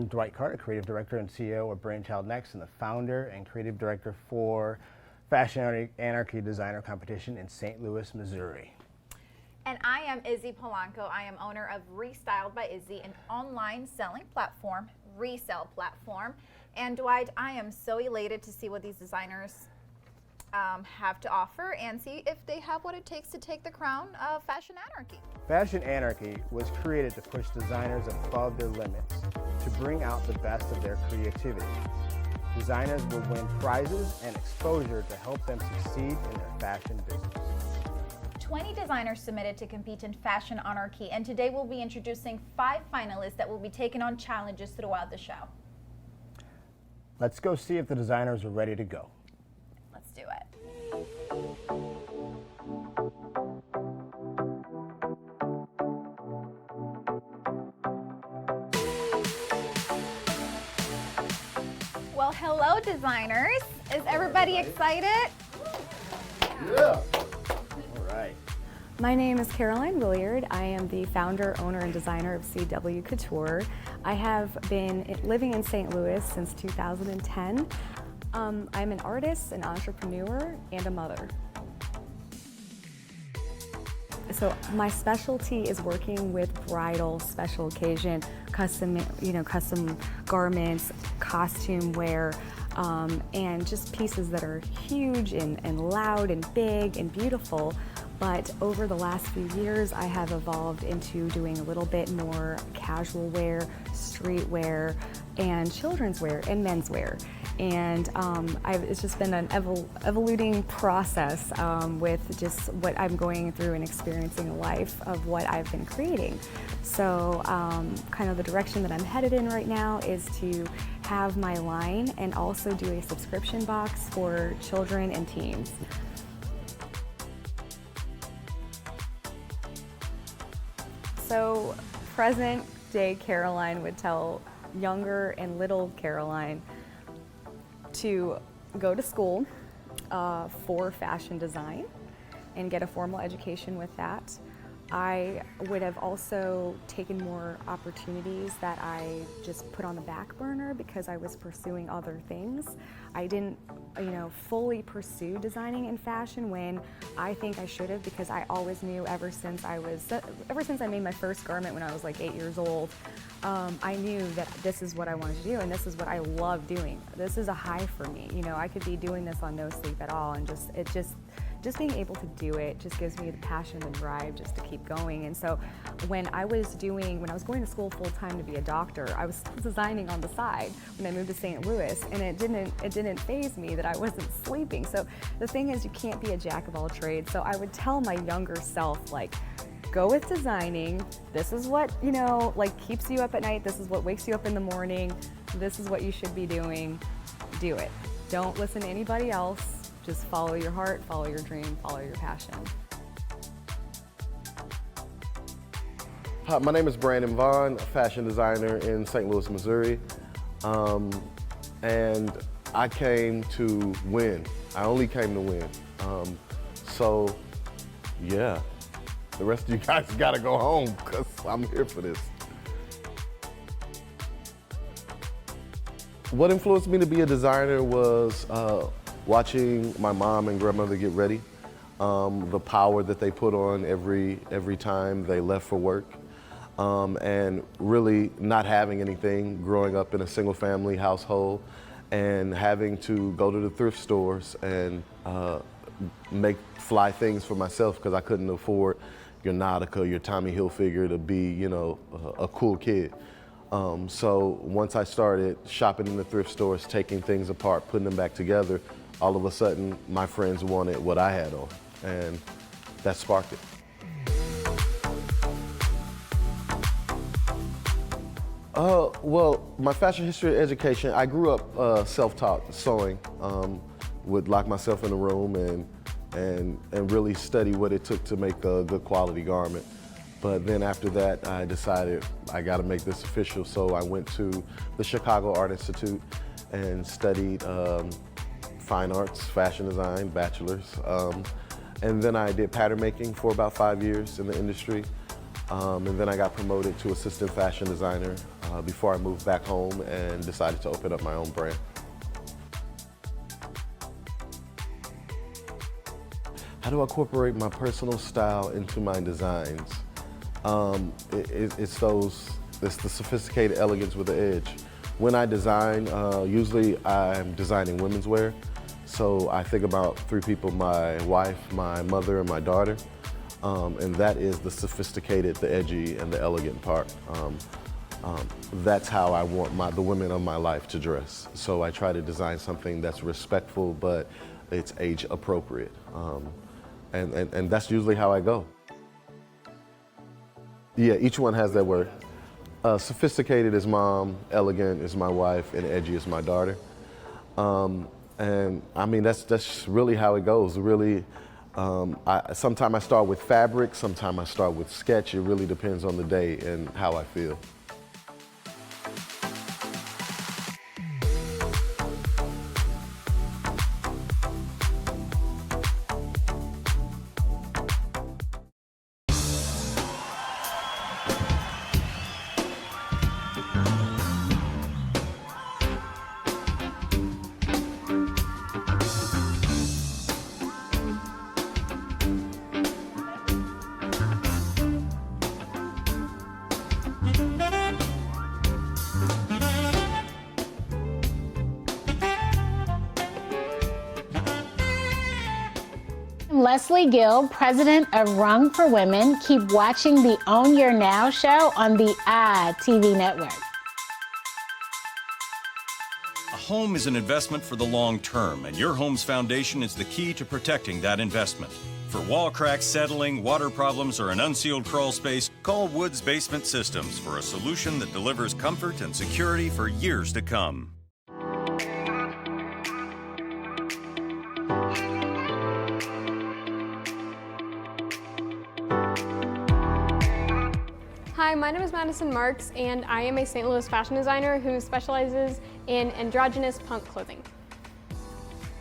I'm Dwight Carter, Creative Director and CEO of Brainchild Next, and the founder and creative director for Fashion Anarchy Designer Competition in St. Louis, Missouri. And I am Izzy Polanco. I am owner of Restyled by Izzy, an online selling platform, resale platform. And Dwight, I am so elated to see what these designers have to offer and see if they have what it takes to take the crown of Fashion Anarchy. Fashion Anarchy was created to push designers above their limits, to bring out the best of their creativity. Designers will win prizes and exposure to help them succeed in their fashion business. 20 designers submitted to compete in Fashion Anarchy, and today we'll be introducing 5 finalists that will be taking on challenges throughout the show. Let's go see if the designers are ready to go. Let's do it. Well, hello designers. Is everybody excited? Yeah. All right. My name is Caroline Williard. I am the founder, owner, and designer of CW Couture. I have been living in St. Louis since 2010. I'm an artist, an entrepreneur, and a mother. So my specialty is working with bridal, special occasion, custom garments, costume wear, and just pieces that are huge and loud and big and beautiful. But over the last few years, I have evolved into doing a little bit more casual wear, streetwear, and children's wear and menswear. And it's just been an evolving process with just what I'm going through and experiencing in life of what I've been creating. So kind of the direction that I'm headed in right now is to have my line and also do a subscription box for children and teens. So present day Caroline would tell younger and little Caroline to go to school for fashion design and get a formal education with that. I would have also taken more opportunities that I just put on the back burner because I was pursuing other things. I didn't, fully pursue designing in fashion when I think I should have, because I always knew ever since I made my first garment when I was like 8 years old, I knew that this is what I wanted to do and this is what I love doing. This is a high for me. I could be doing this on no sleep at all, and just being able to do it just gives me the passion and drive just to keep going. And so when I was going to school full time to be a doctor, I was still designing on the side when I moved to St. Louis, and it didn't faze me that I wasn't sleeping. So the thing is, you can't be a jack of all trades. So I would tell my younger self, like, go with designing. This is what, keeps you up at night. This is what wakes you up in the morning. This is what you should be doing. Do it. Don't listen to anybody else. Just follow your heart, follow your dream, follow your passion. Hi, my name is Brandon Vaughn, a fashion designer in St. Louis, Missouri. And I came to win. I only came to win. So, yeah, the rest of you guys gotta go home because I'm here for this. What influenced me to be a designer was watching my mom and grandmother get ready, the power that they put on every time they left for work, and really not having anything, growing up in a single family household and having to go to the thrift stores and make fly things for myself because I couldn't afford your Nautica, your Tommy Hilfiger to be, a cool kid. So once I started shopping in the thrift stores, taking things apart, putting them back together, all of a sudden my friends wanted what I had on, and that sparked it. Well, my fashion history education, I grew up self-taught sewing, would lock myself in a room and really study what it took to make a good quality garment. But then after that, I decided I got to make this official, so I went to the Chicago Art Institute and studied fine arts, fashion design, bachelor's. And then I did pattern making for about 5 years in the industry. And then I got promoted to assistant fashion designer before I moved back home and decided to open up my own brand. How do I incorporate my personal style into my designs? It's the sophisticated elegance with the edge. When I design, usually I'm designing women's wear. So I think about three people: my wife, my mother, and my daughter. And that is the sophisticated, the edgy, and the elegant part. That's how I want the women of my life to dress. So I try to design something that's respectful, but it's age appropriate. And that's usually how I go. Yeah, each one has that word. Sophisticated is mom, elegant is my wife, and edgy is my daughter. And I mean, that's really how it goes. Really, sometimes I start with fabric, sometimes I start with sketch. It really depends on the day and how I feel. Leslie Gill, president of Rung for Women. Keep watching the Own Your Now show on the TV network. A home is an investment for the long term, and your home's foundation is the key to protecting that investment. For wall cracks, settling, water problems, or an unsealed crawl space, call Woods Basement Systems for a solution that delivers comfort and security for years to come. Hi, my name is Madison Marks, and I am a St. Louis fashion designer who specializes in androgynous punk clothing.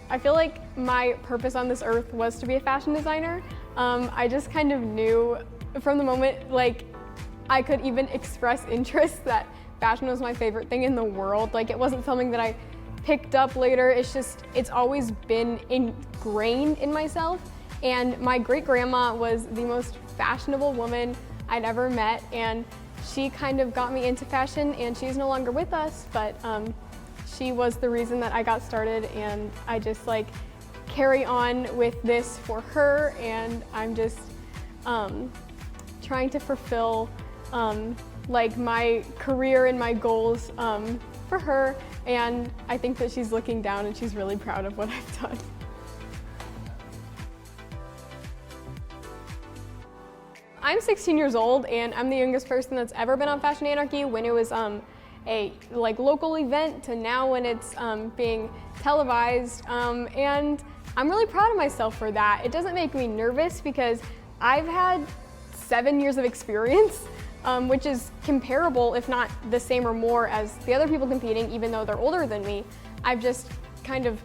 I feel like my purpose on this earth was to be a fashion designer. I just kind of knew from the moment I could even express interest that fashion was my favorite thing in the world. It wasn't something that I picked up later. It's always been ingrained in myself. And my great-grandma was the most fashionable woman I'd ever met, and she kind of got me into fashion, and she's no longer with us, but she was the reason that I got started, and I just carry on with this for her, and I'm just trying to fulfill my career and my goals for her, and I think that she's looking down and she's really proud of what I've done. I'm 16 years old, and I'm the youngest person that's ever been on Fashion Anarchy, when it was a local event to now when it's being televised, and I'm really proud of myself for that. It doesn't make me nervous because I've had 7 years of experience, which is comparable, if not the same or more, as the other people competing, even though they're older than me. I've just kind of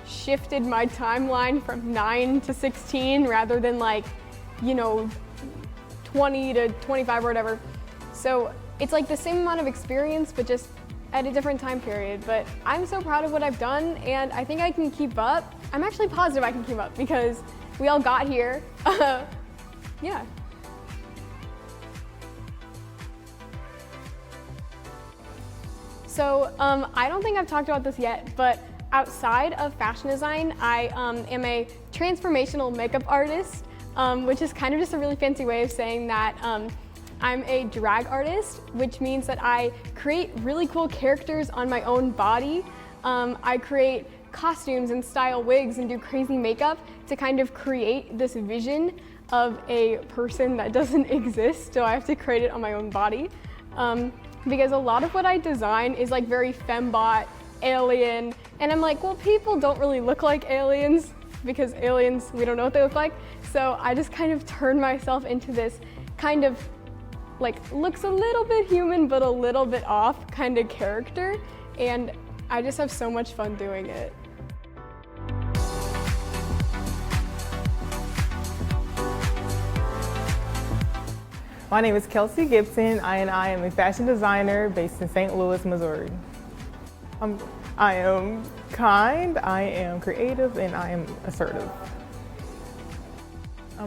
shifted my timeline from 9 to 16 rather than 20 to 25 or whatever. So it's the same amount of experience, but just at a different time period. But I'm so proud of what I've done, and I think I can keep up. I'm actually positive I can keep up because we all got here. Yeah. So I don't think I've talked about this yet, but outside of fashion design, I am a transformational makeup artist, which is kind of just a really fancy way of saying that I'm a drag artist, which means that I create really cool characters on my own body. I create costumes and style wigs and do crazy makeup to kind of create this vision of a person that doesn't exist, so I have to create it on my own body. Because a lot of what I design is very fembot, alien, and I'm well, people don't really look like aliens, because aliens, we don't know what they look like. So I just kind of turn myself into this kind of looks a little bit human but a little bit off kind of character, and I just have so much fun doing it. My name is Kelsey Gibson, and I am a fashion designer based in St. Louis, Missouri. I am kind, I am creative, and I am assertive.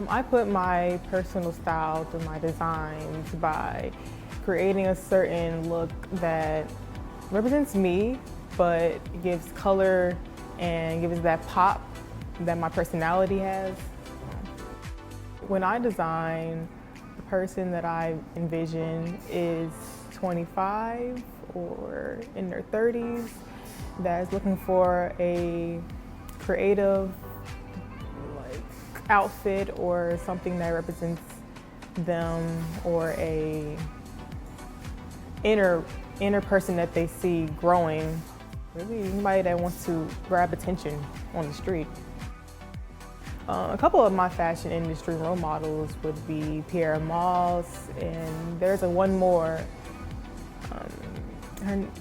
I put my personal style through my designs by creating a certain look that represents me, but gives color and gives that pop that my personality has. When I design, the person that I envision is 25 or in their 30s that is looking for a creative outfit or something that represents them, or a inner person that they see growing. Really anybody that wants to grab attention on the street. A couple of my fashion industry role models would be Pierre Moss, and there's one more.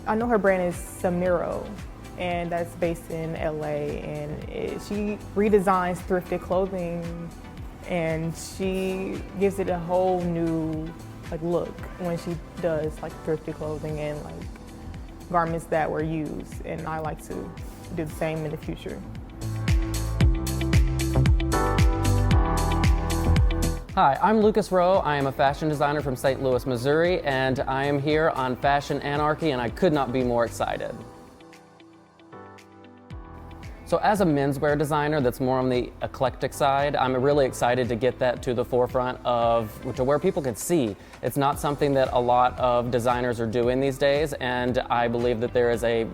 I know her brand is Samiro, and that's based in LA, and she redesigns thrifted clothing, and she gives it a whole new look when she does thrifted clothing and garments that were used, and I like to do the same in the future. Hi, I'm Lucas Rowe. I am a fashion designer from St. Louis, Missouri, and I am here on Fashion Anarchy, and I could not be more excited. So as a menswear designer that's more on the eclectic side, I'm really excited to get that to the forefront to where people can see. It's not something that a lot of designers are doing these days, and I believe that there is a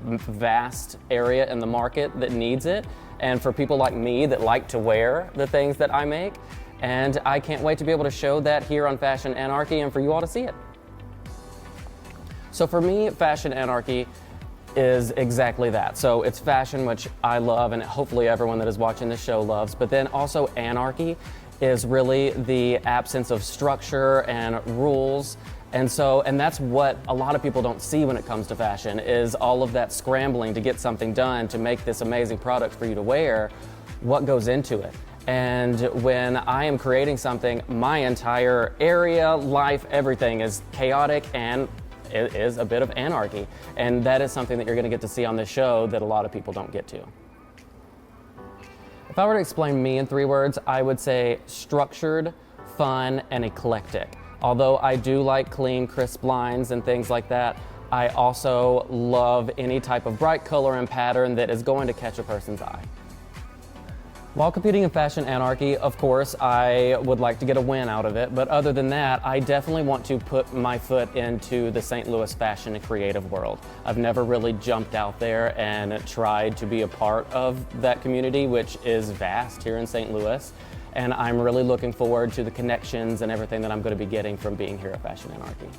vast area in the market that needs it, and for people like me that like to wear the things that I make. And I can't wait to be able to show that here on Fashion Anarchy and for you all to see it. So for me, Fashion Anarchy is exactly that. So it's fashion, which I love, and hopefully everyone that is watching this show loves, but then also anarchy is really the absence of structure and rules. And that's what a lot of people don't see when it comes to fashion, is all of that scrambling to get something done to make this amazing product for you to wear. What goes into it? And when I am creating something, my entire area, life, everything is chaotic, and it is a bit of anarchy. And that is something that you're going to get to see on this show that a lot of people don't get to. If I were to explain me in 3 words, I would say structured, fun, and eclectic. Although I do like clean, crisp lines and things like that, I also love any type of bright color and pattern that is going to catch a person's eye. While competing in Fashion Anarchy, of course, I would like to get a win out of it, but other than that, I definitely want to put my foot into the St. Louis fashion and creative world. I've never really jumped out there and tried to be a part of that community, which is vast here in St. Louis, and I'm really looking forward to the connections and everything that I'm going to be getting from being here at Fashion Anarchy.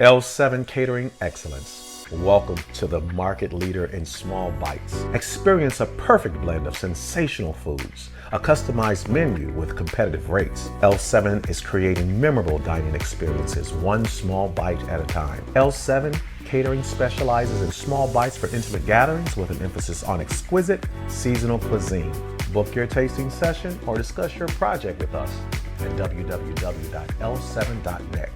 L7 Catering Excellence. Welcome to the market leader in small bites. Experience a perfect blend of sensational foods, a customized menu with competitive rates. L7 is creating memorable dining experiences, one small bite at a time. L7 Catering specializes in small bites for intimate gatherings with an emphasis on exquisite seasonal cuisine. Book your tasting session or discuss your project with us at www.l7.net.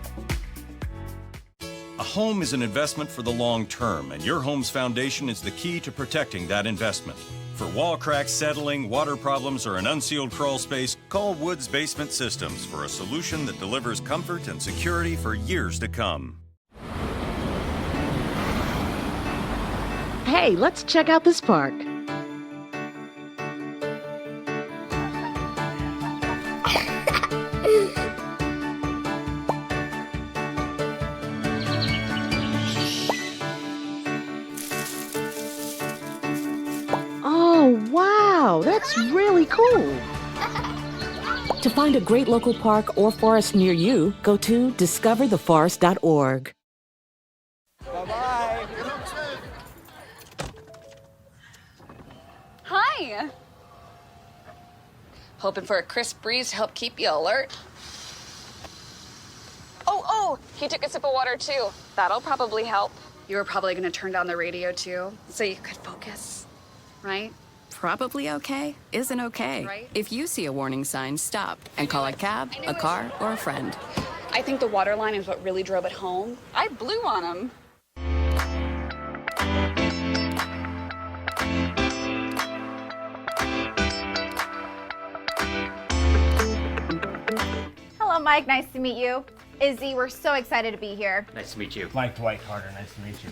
A home is an investment for the long term, and your home's foundation is the key to protecting that investment. For wall cracks, settling, water problems, or an unsealed crawl space, call Woods Basement Systems for a solution that delivers comfort and security for years to come. Hey, let's check out this park. Oh, wow, that's really cool. To find a great local park or forest near you, go to discovertheforest.org. Bye-bye. Hi. Hoping for a crisp breeze to help keep you alert. Oh, he took a sip of water too. That'll probably help. You were probably gonna turn down the radio too, so you could focus, right? Probably okay isn't okay. Right? If you see a warning sign, stop and call a cab, a car, or a friend. I think the water line is what really drove it home. I blew on him. Hello, Mike. Nice to meet you. Izzy, we're so excited to be here. Nice to meet you. Mike Dwight Carter, nice to meet you.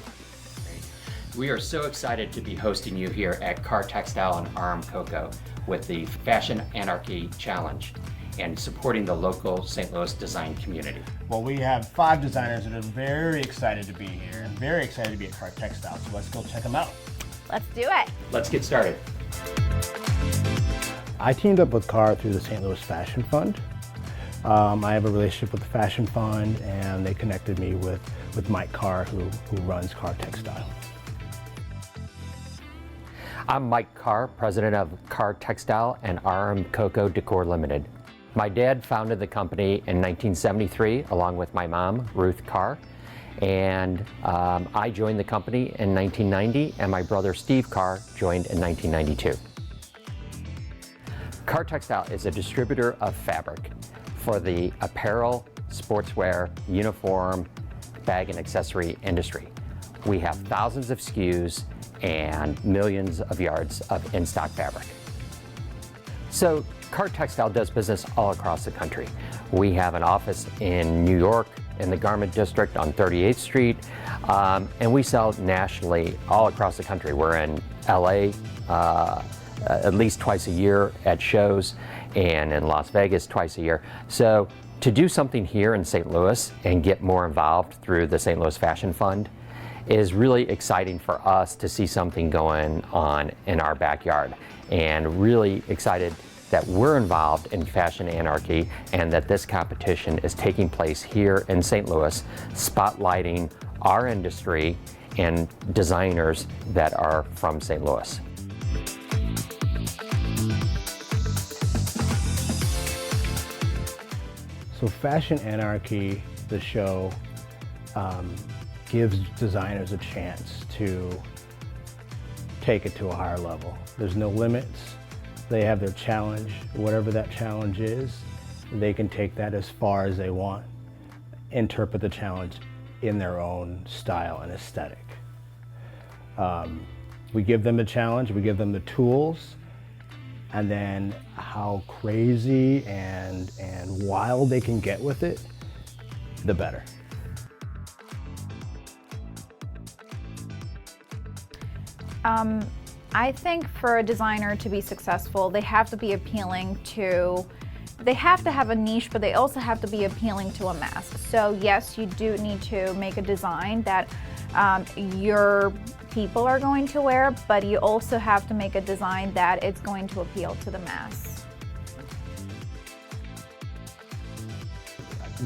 We are so excited to be hosting you here at Car Textile and RM Coco with the Fashion Anarchy Challenge and supporting the local St. Louis design community. Well, we have 5 designers that are very excited to be here and very excited to be at Car Textile, so let's go check them out. Let's do it. Let's get started. I teamed up with Car through the St. Louis Fashion Fund. I have a relationship with the Fashion Fund, and they connected me with Mike Carr, who runs Car Textile. I'm Mike Carr, president of Car Textile and RM Coco Decor Limited. My dad founded the company in 1973 along with my mom, Ruth Carr, and I joined the company in 1990, and my brother Steve Carr joined in 1992. Car Textile is a distributor of fabric for the apparel, sportswear, uniform, bag and accessory industry. We have thousands of SKUs and millions of yards of in-stock fabric. So Car Textile does business all across the country. We have an office in New York in the Garment District on 38th Street, and we sell nationally all across the country. We're in LA at least twice a year at shows, and in Las Vegas twice a year. So to do something here in St. Louis and get more involved through the St. Louis Fashion Fund is really exciting for us to see something going on in our backyard, and really excited that we're involved in Fashion Anarchy and that this competition is taking place here in St. Louis, spotlighting our industry and designers that are from St. Louis. So Fashion Anarchy, the show, gives designers a chance to take it to a higher level. There's no limits. They have their challenge, whatever that challenge is, they can take that as far as they want, interpret the challenge in their own style and aesthetic. We give them a challenge, we give them the tools, and then how crazy and wild they can get with it, the better. I think for a designer to be successful, they have to be appealing to, they have to have a niche, but they also have to be appealing to a mass. So yes, you do need to make a design that your people are going to wear, but you also have to make a design that it's going to appeal to the mass.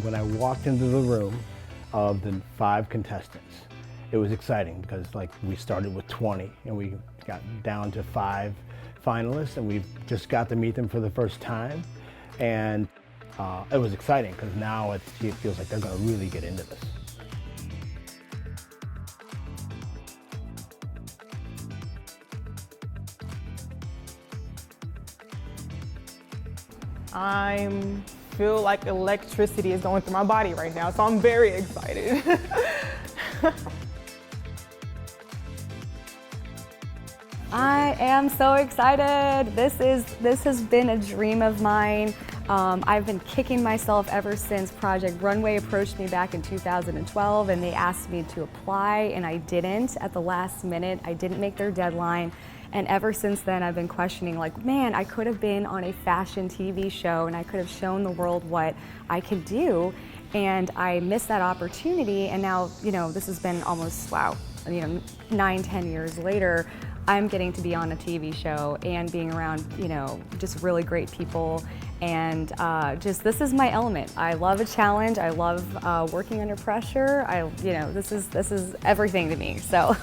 When I walked into the room of the 5 contestants, it was exciting because we started with 20 and we got down to 5 finalists, and we've just got to meet them for the first time. And it was exciting because now it feels like they're going to really get into this. I feel like electricity is going through my body right now, so I'm very excited. I am so excited. This has been a dream of mine. I've been kicking myself ever since Project Runway approached me back in 2012, and they asked me to apply, and I didn't at the last minute. I didn't make their deadline. And ever since then, I've been questioning, man, I could have been on a fashion TV show and I could have shown the world what I could do. And I missed that opportunity. And now, this has been almost, 9-10 years later, I'm getting to be on a TV show and being around, just really great people. And this is my element. I love a challenge. I love working under pressure. This is everything to me, so.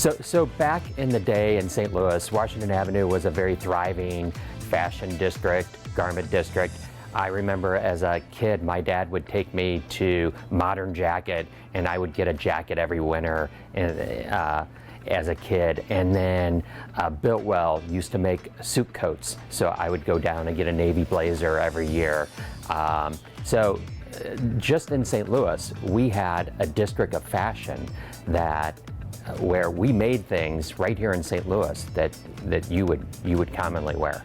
So back in the day in St. Louis, Washington Avenue was a very thriving fashion district, garment district. I remember as a kid, my dad would take me to Modern Jacket, and I would get a jacket every winter as a kid. And then Biltwell used to make suit coats, so I would go down and get a navy blazer every year. Just in St. Louis, we had a district of fashion where we made things right here in St. Louis that you would commonly wear.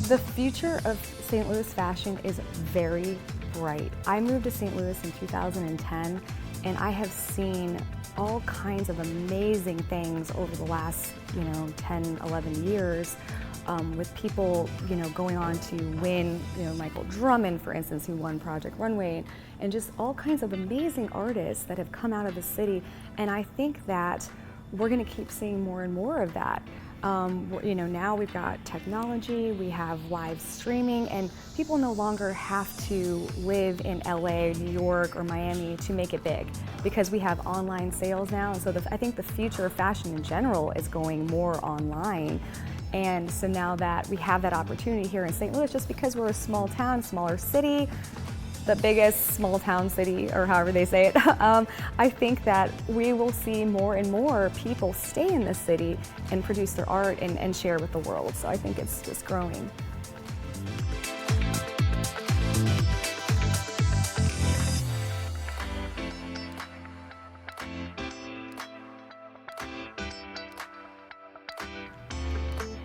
The future of St. Louis fashion is very bright. I moved to St. Louis in 2010, and I have seen all kinds of amazing things over the last 10, 11 years. With people, going on to win, Michael Drummond, for instance, who won Project Runway, and just all kinds of amazing artists that have come out of the city. And I think that we're going to keep seeing more and more of that. Now we've got technology, we have live streaming, and people no longer have to live in LA, New York, or Miami to make it big, because we have online sales now. And so I think the future of fashion in general is going more online. And so now that we have that opportunity here in St. Louis, just because we're a small town, smaller city, the biggest small town city, or however they say it, I think that we will see more and more people stay in the city and produce their art and share with the world. So I think it's just growing.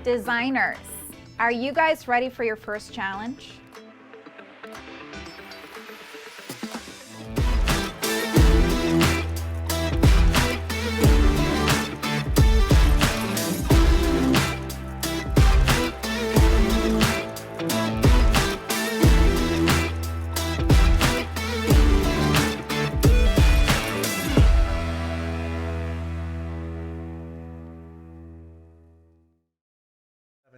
Designers, are you guys ready for your first challenge?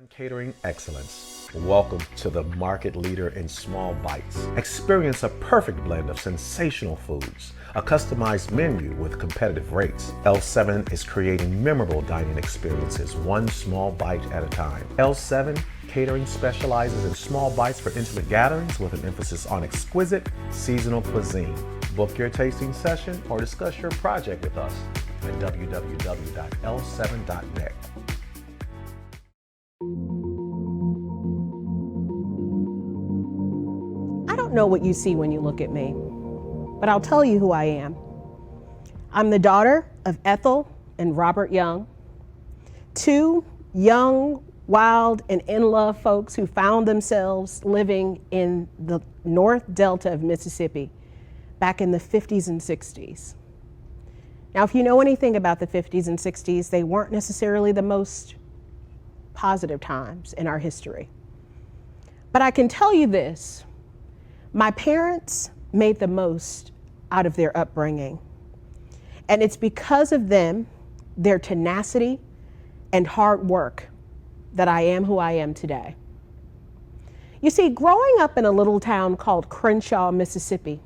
Catering excellence. Welcome to the market leader in small bites. Experience a perfect blend of sensational foods, a customized menu with competitive rates. L7 is creating memorable dining experiences, one small bite at a time. L7 Catering specializes in small bites for intimate gatherings with an emphasis on exquisite seasonal cuisine. Book your tasting session or discuss your project with us at www.l7.net. I don't know what you see when you look at me, but I'll tell you who I am. I'm the daughter of Ethel and Robert Young, two young, wild, and in-love folks who found themselves living in the North Delta of Mississippi back in the 50s and 60s. Now, if you know anything about the 50s and 60s, they weren't necessarily the most positive times in our history. But I can tell you this, my parents made the most out of their upbringing. And it's because of them, their tenacity and hard work, that I am who I am today. You see, growing up in a little town called Crenshaw, Mississippi,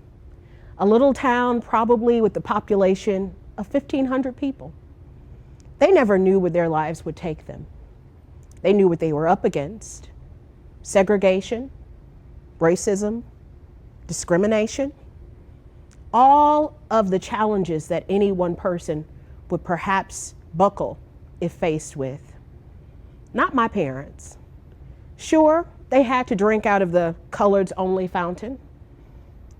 a little town probably with a population of 1,500 people, they never knew where their lives would take them. They knew what they were up against: segregation, racism, discrimination, all of the challenges that any one person would perhaps buckle if faced with. Not my parents. Sure, they had to drink out of the coloreds only fountain.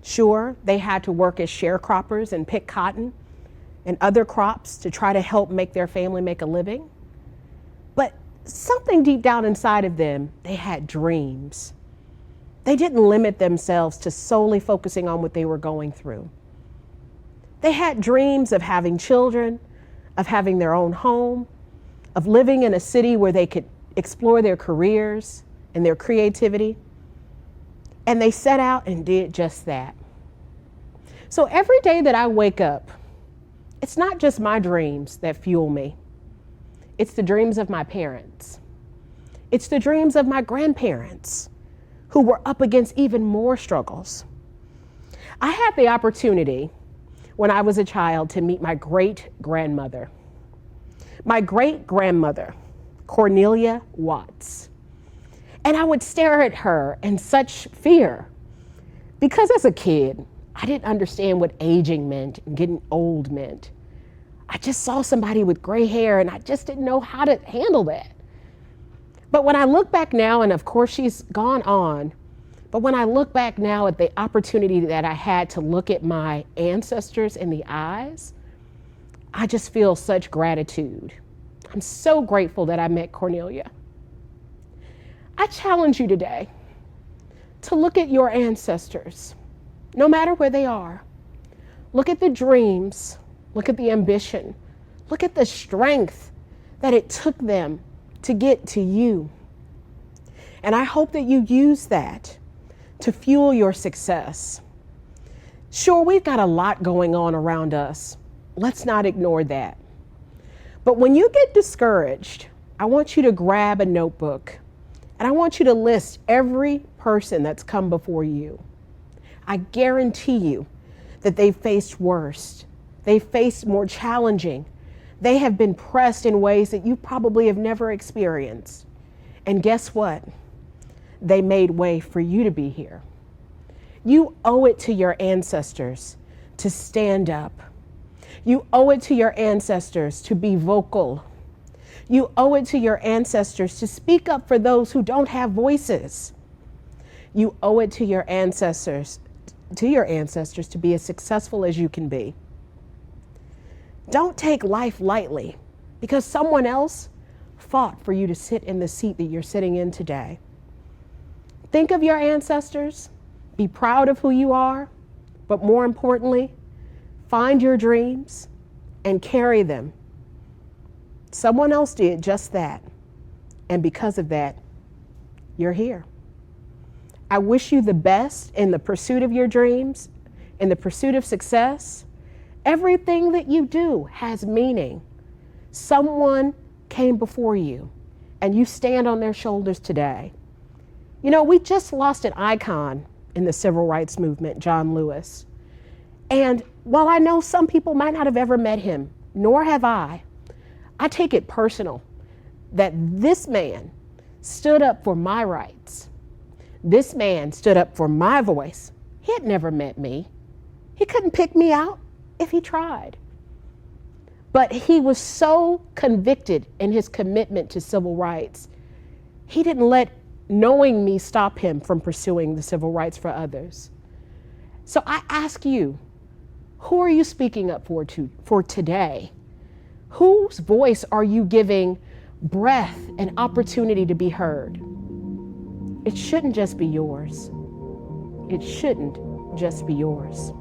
Sure, they had to work as sharecroppers and pick cotton and other crops to try to help make their family make a living. But something deep down inside of them, they had dreams. They didn't limit themselves to solely focusing on what they were going through. They had dreams of having children, of having their own home, of living in a city where they could explore their careers and their creativity. And they set out and did just that. So every day that I wake up, it's not just my dreams that fuel me. It's the dreams of my parents. It's the dreams of my grandparents who were up against even more struggles. I had the opportunity when I was a child to meet my great-grandmother. My great-grandmother, Cornelia Watts. And I would stare at her in such fear because as a kid, I didn't understand what aging meant and getting old meant. I just saw somebody with gray hair and I just didn't know how to handle that. But when I look back now, and of course she's gone on, but when I look back now at the opportunity that I had to look at my ancestors in the eyes, I just feel such gratitude. I'm so grateful that I met Cornelia. I challenge you today to look at your ancestors, no matter where they are. Look at the dreams, look at the ambition, look at the strength that it took them to get to you. And I hope that you use that to fuel your success. Sure, we've got a lot going on around us. Let's not ignore that. But when you get discouraged, I want you to grab a notebook and I want you to list every person that's come before you. I guarantee you that they've faced worse. They've faced more challenging. They have been pressed in ways that you probably have never experienced. And guess what? They made way for you to be here. You owe it to your ancestors to stand up. You owe it to your ancestors to be vocal. You owe it to your ancestors to speak up for those who don't have voices. You owe it to your ancestors to be as successful as you can be. Don't take life lightly because someone else fought for you to sit in the seat that you're sitting in today. Think of your ancestors, be proud of who you are, but more importantly, find your dreams and carry them. Someone else did just that, and because of that, you're here. I wish you the best in the pursuit of your dreams, in the pursuit of success. Everything that you do has meaning. Someone came before you, and you stand on their shoulders today. You know, we just lost an icon in the civil rights movement, John Lewis. And while I know some people might not have ever met him, nor have I take it personal that this man stood up for my rights. This man stood up for my voice. He had never met me. He couldn't pick me out if he tried. But he was so convicted in his commitment to civil rights, he didn't let knowing me stop him from pursuing the civil rights for others. So I ask you, who are you speaking up for today? Whose voice are you giving breath and opportunity to be heard? It shouldn't just be yours. It shouldn't just be yours.